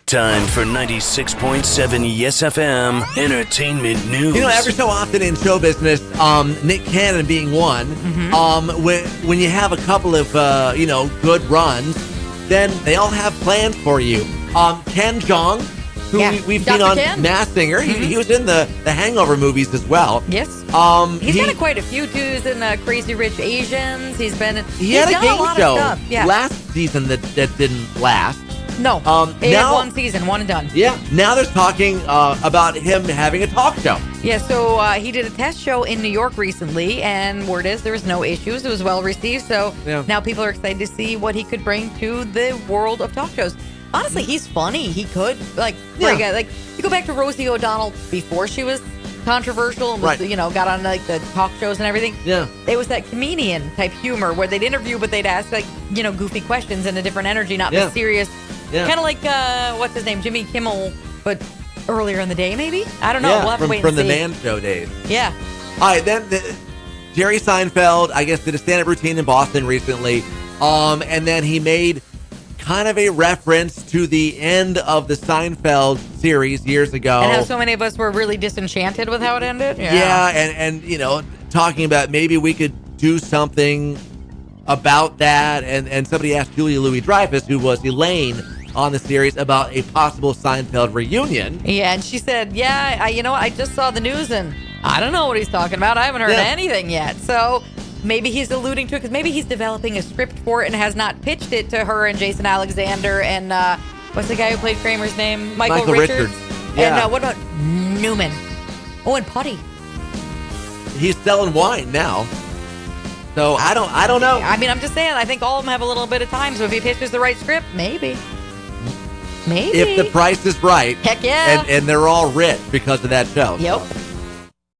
Time for 96.7 Yes FM Entertainment News. You know, every so often in show business, Nick Cannon being one, when you have a couple of, good runs, then they all have plans for you. Ken Jeong, who we've seen on Ken. Masked Singer, he was in the Hangover movies as well. Yes. He's done quite a few dudes in Crazy Rich Asians. He had a game lot show of stuff. Yeah. last season that didn't last. No. He had one season, one and done. Yeah. Now they're talking about him having a talk show. Yeah, so he did a test show in New York recently, and word is there was no issues. It was well received, so now people are excited to see what he could bring to the world of talk shows. Honestly, he's funny. He could, you go back to Rosie O'Donnell before she was controversial and was, got on the talk shows and everything. Yeah. It was that comedian type humor where they'd interview, but they'd ask goofy questions in a different energy, not the serious. Yeah. Kind of like, what's his name? Jimmy Kimmel, but earlier in the day, maybe? I don't know. Yeah, we'll have to wait and from see. the Man Show days. Yeah. All right, then Jerry Seinfeld, I guess, did a stand-up routine in Boston recently, and then he made kind of a reference to the end of the Seinfeld series years ago. And how so many of us were really disenchanted with how it ended. Yeah, and talking about maybe we could do something about that, and somebody asked Julia Louis-Dreyfus, who was Elaine on the series, about a possible Seinfeld reunion. Yeah, and she said, I just saw the news and I don't know what he's talking about. I haven't heard anything yet. So maybe he's alluding to it because maybe he's developing a script for it and has not pitched it to her and Jason Alexander and what's the guy who played Kramer's name? Michael Richards. Yeah. And what about Newman? Oh, and Putty. He's selling wine now. So I don't know. I mean, I'm just saying, I think all of them have a little bit of time. So if he pitches the right script, maybe. If the price is right. Heck yeah. And they're all rich because of that show. Yep.